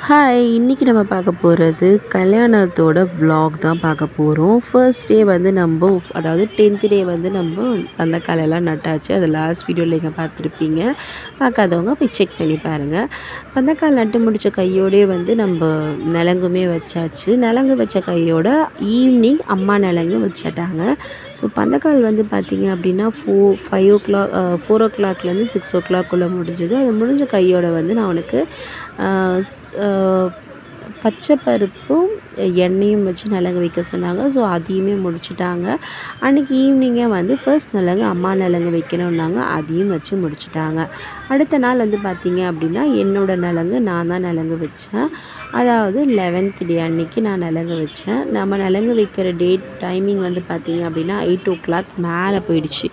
Hi! இன்னைக்கு நம்ம பார்க்க போறது கல்யாணத்தோட விலாக் தான் பார்க்க போறோம். ஃபர்ஸ்ட் டே வந்து அதாவது 10th டே வந்து பந்தக்காலெல்லாம் நட்டாச்சு. அது லாஸ்ட் வீடியோல நீங்க பார்த்துருப்பீங்க. பார்க்காதவங்க போய் செக் பண்ணி பாருங்க. பந்தக்கால் நட்டு முடிச்ச கையோடயே வந்து நலங்குமே வச்சாச்சு. நலங்கு வச்ச கையோட ஈவினிங் அம்மா நலங்கு வச்சுட்டாங்க. ஸோ பந்தக்கால் வந்து பார்த்தீங்க அப்படின்னா 4:00லேருந்து 6:00க்குள்ளே முடிஞ்சது. அது முடிஞ்ச கையோட வந்து நான் அவனுக்கு பச்சை பருப்பும் எண்ணெயும் வச்சு நலங்கு வைக்க சொன்னாங்க. ஸோ அதையுமே முடிச்சுட்டாங்க. அன்றைக்கி ஈவினிங்கே வந்து ஃபர்ஸ்ட் நலங்கு அம்மா நலங்கு வைக்கணுன்னாங்க. அதையும் வச்சு முடிச்சுட்டாங்க. அடுத்த நாள் வந்து பார்த்திங்க அப்படின்னா என்னோடய நலங்கு நான் தான் நலங்கு வச்சேன். அதாவது 11th டே அன்றைக்கி நான் நலங்கு வச்சேன். நம்ம நலங்கு வைக்கிற டைமிங் வந்து பார்த்திங்க அப்படின்னா 8:00 மேலே போயிடுச்சு.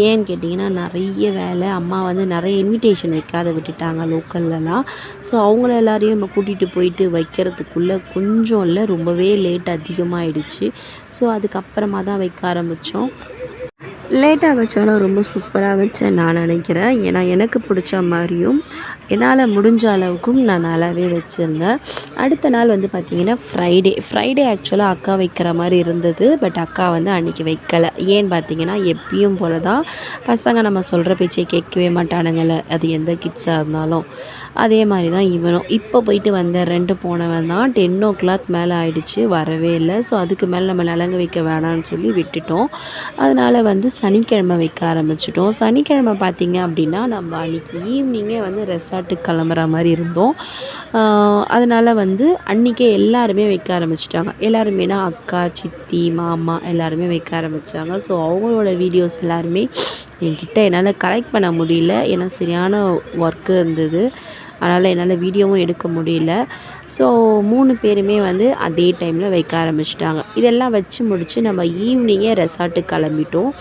ஏன்னு கேட்டிங்கன்னா நிறைய வேலை. அம்மா வந்து நிறைய இன்விடேஷன் வைக்காத விட்டுட்டாங்க லோக்கல்லலாம். ஸோ அவங்கள எல்லாரையும் நம்ம கூட்டிகிட்டு போயிட்டு வைக்கிறதுக்குள்ளே கொஞ்சம் இல்லை ரொம்பவே லேட் அதிகமாகிடுச்சு. ஸோ அதுக்கப்புறமா தான் வைக்க ஆரம்பித்தோம். லேட்டாக வச்சாலும் ரொம்ப சூப்பராக வச்சேன் நான் நினைக்கிறேன். ஏன்னா எனக்கு பிடிச்ச மாதிரியும் என்னால் முடிஞ்ச அளவுக்கும் நான் நல்லாவே வச்சுருந்தேன். அடுத்த நாள் வந்து பார்த்திங்கன்னா ஃப்ரைடே ஆக்சுவலாக அக்கா வைக்கிற மாதிரி இருந்தது. பட் அக்கா வந்து அன்றைக்கி வைக்கலை. ஏன்னு பார்த்திங்கன்னா எப்பயும் போல தான் பசங்க நம்ம சொல்கிற பேச்சை கேட்கவே மாட்டானுங்கள. அது எந்த கிட்ஸாக இருந்தாலும் அதே மாதிரி தான் இவனும். இப்போ போயிட்டு வந்த போனவன் தான் 10:00 மேலே ஆயிடுச்சு, வரவே இல்லை. ஸோ அதுக்கு மேலே நம்ம நலங்கு வைக்க வேணான்னு சொல்லி விட்டுட்டோம். அதனால் வந்து சனிக்கிழமை வைக்க ஆரம்பிச்சிட்டோம். சனிக்கிழமை பார்த்திங்க அப்படின்னா நம்ம அன்றைக்கி ஈவினிங்கே வந்து ரெசார்ட்டுக்கு கிளம்புற மாதிரி இருந்தோம். அதனால் வந்து அன்றைக்கே எல்லாருமே வைக்க ஆரம்பிச்சிட்டாங்க. எல்லாருமேனா அக்கா, சித்தி, மாமா எல்லாருமே வைக்க ஆரம்பித்தாங்க. ஸோ அவங்களோட வீடியோஸ் எல்லாருமே என்கிட்ட என்னால் கலெக்ட் பண்ண முடியல. ஏன்னா சரியான ஒர்க்கு இருந்தது. அதனால் என்னால் வீடியோவும் எடுக்க முடியல. ஸோ 3 பேருமே வந்து அதே டைமில் வைக்க ஆரம்பிச்சிட்டாங்க. இதெல்லாம் வச்சு முடித்து நம்ம ஈவினிங்கே ரெசார்ட்டுக்கு கிளம்பிட்டோம்.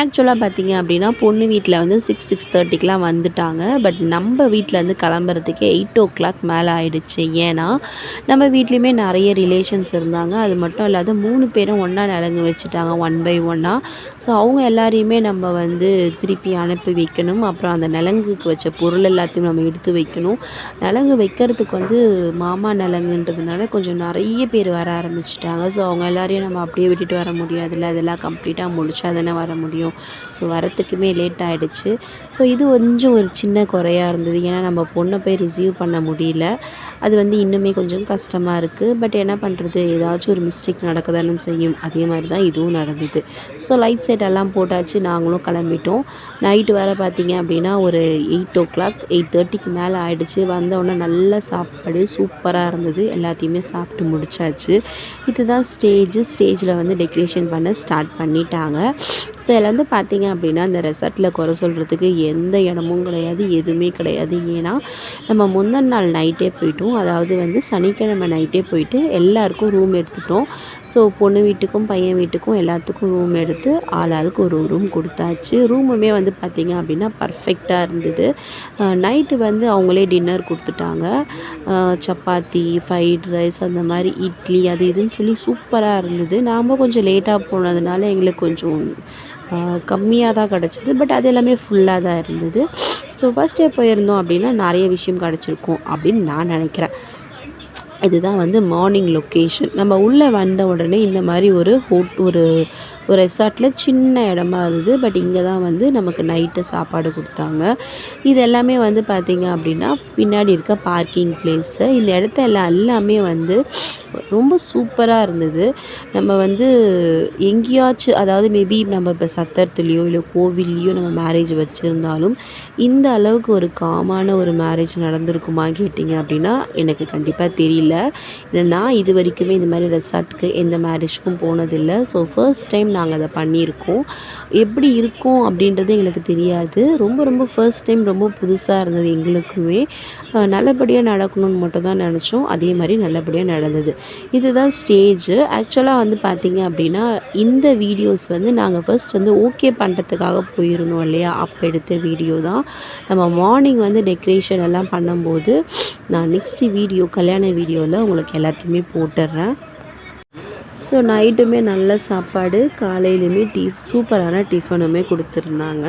ஆக்சுவலாக பார்த்திங்க அப்படின்னா பொண்ணு வீட்டில் வந்து 6:30க்கெலாம் வந்துட்டாங்க. பட் நம்ம வீட்டிலேருந்து கிளம்புறதுக்கே 8:00 மேலே ஆகிடுச்சு. ஏன்னா நம்ம வீட்லேயுமே நிறைய ரிலேஷன்ஸ் இருந்தாங்க. அது மட்டும் இல்லாத 3 பேரும் ஒன்றா நலங்கு வச்சுட்டாங்க, 1 பை 1. ஸோ அவங்க எல்லாரையுமே நம்ம வந்து திருப்பி அனுப்பி வைக்கணும். அப்புறம் அந்த நலங்குக்கு வச்ச பொருள் எல்லாத்தையும் நம்ம எடுத்து வைக்கணும். நலங்கு வைக்கிறதுக்கு வந்து மாமா நலங்குன்றதுனால கொஞ்சம் நிறைய பேர் வர ஆரம்பிச்சிட்டாங்க. ஸோ அவங்க எல்லாரையும் நம்ம அப்படியே விட்டுட்டு வர முடியாதுல்ல. அதெல்லாம் கம்ப்ளீட்டாக முடிச்சா தானே வர முடியும். ஸோ வரத்துக்குமே லேட் ஆகிடுச்சு. ஸோ இது கொஞ்சம் ஒரு சின்ன குறையாக இருந்தது. ஏன்னா நம்ம பொண்ணை போய் ரிசீவ் பண்ண முடியல. அது வந்து இன்னுமே கொஞ்சம் கஷ்டமாக இருக்குது. பட் என்ன பண்ணுறது, ஏதாச்சும் ஒரு மிஸ்டேக் நடக்க தானே செய்யும். அதே மாதிரி தான் இதுவும் நடந்தது. ஸோ லைட் செட் எல்லாம் போட்டாச்சு, நாங்களும் கிளம்பிட்டோம். நைட்டு வேறு பார்த்திங்க அப்படின்னா ஒரு 8:30க்கு மேலே ஆகிடுச்சு. வந்தவுடனே நல்ல சாப்பாடு சூப்பராக இருந்தது. எல்லாத்தையுமே சாப்பிட்டு முடிச்சாச்சு. இதுதான் ஸ்டேஜில் வந்து டெக்கரேஷன் பண்ண ஸ்டார்ட் பண்ணிட்டாங்க. ஸோ இதில் வந்து பார்த்திங்க அப்படின்னா இந்த ரெசார்ட்டில் குறை சொல்கிறதுக்கு எந்த இடமும் கிடையாது, எதுவுமே கிடையாது. ஏன்னா நம்ம முந்தின நாள் நைட்டே போயிட்டோம். அதாவது வந்து சனிக்கிழமை நைட்டே போயிட்டு எல்லாருக்கும் ரூம் எடுத்துட்டோம். ஸோ பொண்ணு வீட்டுக்கும் பையன் வீட்டுக்கும் எல்லாத்துக்கும் ரூம் எடுத்து ஆளாளுக்கு ஒரு ரூம் கொடுத்தாச்சு. ரூமுமே வந்து பார்த்திங்க அப்படின்னா பர்ஃபெக்டாக இருந்தது. நைட்டு வந்து அவங்களே டின்னர் கொடுத்துட்டாங்க. சப்பாத்தி, ஃப்ரைட் ரைஸ், அந்த மாதிரி இட்லி, அது இதுன்னு சொல்லி சூப்பராக இருந்தது. நாம் கொஞ்சம் லேட்டாக போனதுனால எங்களுக்கு கொஞ்சம் கம்மியாக தான் கிடச்சிது. பட் அது எல்லாமே ஃபுல்லாக தான் இருந்தது. ஸோ ஃபஸ்ட் டே போயிருந்தோம் அப்படின்னா நிறைய விஷயம் கிடச்சிருக்கும் அப்படின்னு நான் நினைக்கிறேன். இதுதான் வந்து மார்னிங் லொக்கேஷன். நம்ம உள்ளே வந்த உடனே இந்த மாதிரி ஒரு ரெசார்ட்டில் சின்ன இடமா இருந்தது. பட் இங்கே தான் வந்து நமக்கு நைட்டு சாப்பாடு கொடுத்தாங்க. இது எல்லாமே வந்து பார்த்திங்க அப்படின்னா பின்னாடி இருக்க பார்க்கிங் பிளேஸு. இந்த இடத்த எல்லாமே வந்து ரொம்ப சூப்பராக இருந்தது. நம்ம வந்து எங்கேயாச்சும், அதாவது மேபி நம்ம இப்போ சத்திரத்துலேயோ இல்லை கோவில்லையோ நம்ம மேரேஜ் வச்சுருந்தாலும் இந்த அளவுக்கு ஒரு காமான ஒரு மேரேஜ் நடந்திருக்குமா கேட்டிங்க அப்படின்னா எனக்கு கண்டிப்பாக தெரியல. ஏன்னா நான் இது வரைக்குமே இந்த மாதிரி ரெசார்ட்டுக்கு எந்த மேரேஜ்க்கும் போனதில்லை. ஸோ ஃபர்ஸ்ட் டைம் நாங்கள் அதை பண்ணியிருக்கோம். எப்படி இருக்கும் அப்படின்றது எங்களுக்கு தெரியாது. ரொம்ப ஃபர்ஸ்ட் டைம் ரொம்ப புதுசாக இருந்தது எங்களுக்குமே. நல்லபடியாக நடக்கணும்னு மட்டும் தான் நினச்சோம். அதே மாதிரி நல்லபடியாக நடந்தது. இதுதான் ஸ்டேஜு. ஆக்சுவலாக வந்து பார்த்திங்க அப்படின்னா இந்த வீடியோஸ் வந்து நாங்கள் ஃபர்ஸ்ட் வந்து ஓகே பண்ணுறதுக்காக போயிருந்தோம் இல்லையா, அப்போ எடுத்த வீடியோ தான். நம்ம மார்னிங் வந்து டெக்கரேஷன் எல்லாம் பண்ணும்போது நான் நெக்ஸ்ட்டு கல்யாண வீடியோவில் உங்களுக்கு எல்லாத்தையுமே போட்டுடுறேன். ஸோ நைட்டுமே நல்ல சாப்பாடு, காலையிலையுமே சூப்பரான டிஃபனுமே கொடுத்துருந்தாங்க.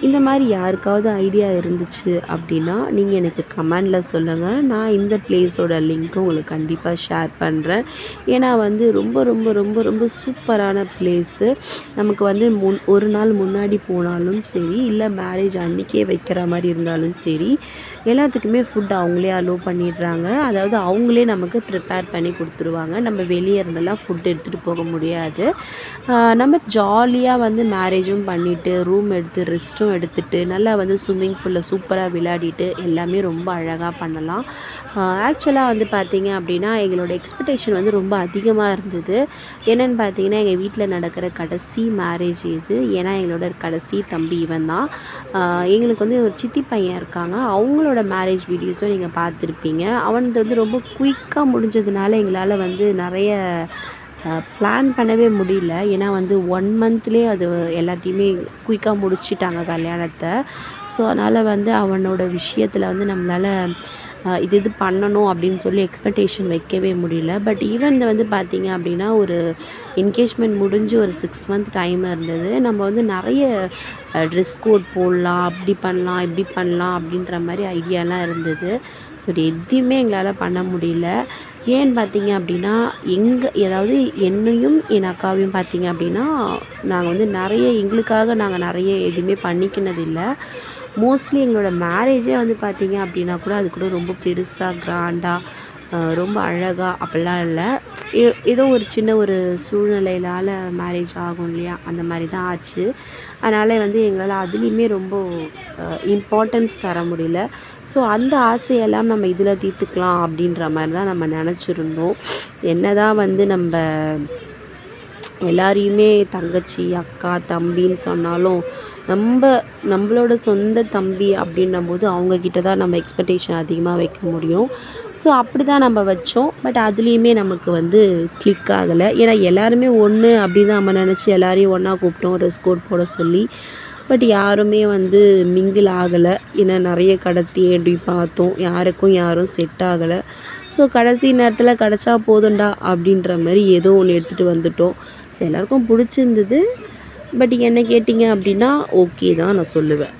இந்த மாதிரி யாருக்காவது ஐடியா இருந்துச்சு அப்படின்னா நீங்கள் எனக்கு கமெண்டில் சொல்லுங்கள். நான் இந்த பிளேஸோட லிங்க்கும் உங்களுக்கு கண்டிப்பாக ஷேர் பண்ணுறேன். ஏன்னா வந்து ரொம்ப ரொம்ப ரொம்ப ரொம்ப சூப்பரான பிளேஸு. நமக்கு வந்து ஒரு நாள் முன்னாடி போனாலும் சரி, இல்லை மேரேஜ் அன்றைக்கே வைக்கிற மாதிரி இருந்தாலும் சரி, எல்லாத்துக்குமே ஃபுட் அவங்களே அலோவ் பண்ணிடுறாங்க. அதாவது அவங்களே நமக்கு ப்ரிப்பேர் பண்ணி கொடுத்துருவாங்க. நம்ம வெளியே இருந்தெல்லாம் ஃபுட் எடுத்துகிட்டு போக முடியாது. நம்ம ஜாலியாக வந்து மேரேஜும் பண்ணிவிட்டு ரூம் எடுத்து ரெஸ்ட்டும் எடுத்துகிட்டு நல்லா வந்து ஸ்விம்மிங் பூலில் சூப்பராக விளையாடிட்டு எல்லாமே ரொம்ப அழகாக பண்ணலாம். ஆக்சுவலாக வந்து பார்த்திங்க அப்படின்னா எங்களோட எக்ஸ்பெக்டேஷன் வந்து ரொம்ப அதிகமாக இருந்தது. என்னென்னு பார்த்தீங்கன்னா எங்கள் வீட்டில் நடக்கிற கடைசி மேரேஜ் இது. ஏன்னா எங்களோட கடைசி தம்பி இவன் தான். எங்களுக்கு வந்து ஒரு சித்தி பையன் இருக்காங்க. அவங்களோட மேரேஜ் வீடியோஸும் நீங்கள் பார்த்துருப்பீங்க. அவனது வந்து ரொம்ப குயிக்காக முடிஞ்சதுனால எங்களால் வந்து நிறைய பிளான் பண்ணவே முடியல. ஏன்னா வந்து 1 மந்த்லேயே அது எல்லாத்தையுமே குயிக்காக முடிச்சிட்டாங்க கல்யாணத்தை. ஸோ அதனால் வந்து அவனோட விஷயத்தில் வந்து நம்மளால் இது பண்ணணும் அப்படின்னு சொல்லி எக்ஸ்பெக்டேஷன் வைக்கவே முடியல. பட் ஈவன் வந்து பார்த்திங்க அப்படின்னா ஒரு என்கேஜ்மெண்ட் முடிஞ்சு ஒரு 6 மந்த் டைம் இருந்தது. நம்ம வந்து நிறைய ட்ரெஸ் கோட் போடலாம், அப்படி பண்ணலாம் இப்படி பண்ணலாம் அப்படின்ற மாதிரி ஐடியாலாம் இருந்தது. ஸோ இது எதுவுமே எங்களால் பண்ண முடியல. ஏன்னு பார்த்தீங்க அப்படின்னா அதாவது என்னையும் என் அக்காவையும் பார்த்தீங்க அப்படின்னா நாங்கள் வந்து எங்களுக்காக நாங்கள் நிறைய எதுவுமே பண்ணிக்கினதில்லை. மோஸ்ட்லி எங்களோட மேரேஜே வந்து பார்த்திங்க அப்படின்னா கூட அது கூட ரொம்ப பெருசாக கிராண்டாக ரொம்ப அழகாக அப்படிலாம் இல்லை. ஏதோ ஒரு சின்ன ஒரு சூழ்நிலையினால் மேரேஜ் ஆகும் இல்லையா, அந்த மாதிரி தான் ஆச்சு. அதனால் வந்து எங்களால் அதுலேயுமே ரொம்ப இம்பார்ட்டன்ஸ் தர முடியல. ஸோ அந்த ஆசையெல்லாம் நம்ம இதில் தீர்த்துக்கலாம் அப்படின்ற மாதிரி தான் நம்ம நினச்சிருந்தோம். என்ன தான் வந்து எல்லாரையுமே தங்கச்சி, அக்கா, தம்பின்னு சொன்னாலும் நம்மளோட சொந்த தம்பி அப்படின்னும்போது அவங்கக்கிட்ட தான் நம்ம எக்ஸ்பெக்டேஷன் அதிகமாக வைக்க முடியும். ஸோ அப்படி தான் நம்ம வச்சோம். பட் அதுலேயுமே நமக்கு வந்து கிளிக் ஆகலை. ஏன்னா எல்லாருமே ஒன்று அப்படின்னு தான் நம்ம நினச்சி எல்லாரையும் ஒன்றா கூப்பிட்டோம் ட்ரெஸ் கோட் போட சொல்லி. பட் யாருமே வந்து மிங்கிள் ஆகலை. ஏன்னா நிறைய தேடி பார்த்தோம். யாரும் செட் ஆகலை. ஸோ கடைசி நேரத்தில் கிடச்சா போதும்டா அப்படின்ற மாதிரி ஏதோ ஒன்று எடுத்துகிட்டு வந்துட்டோம். ஸோ எல்லாருக்கும் பிடிச்சிருந்தது. பட் என்ன கேட்டிங்க அப்படின்னா ஓகே தான் நான் சொல்லுவேன்.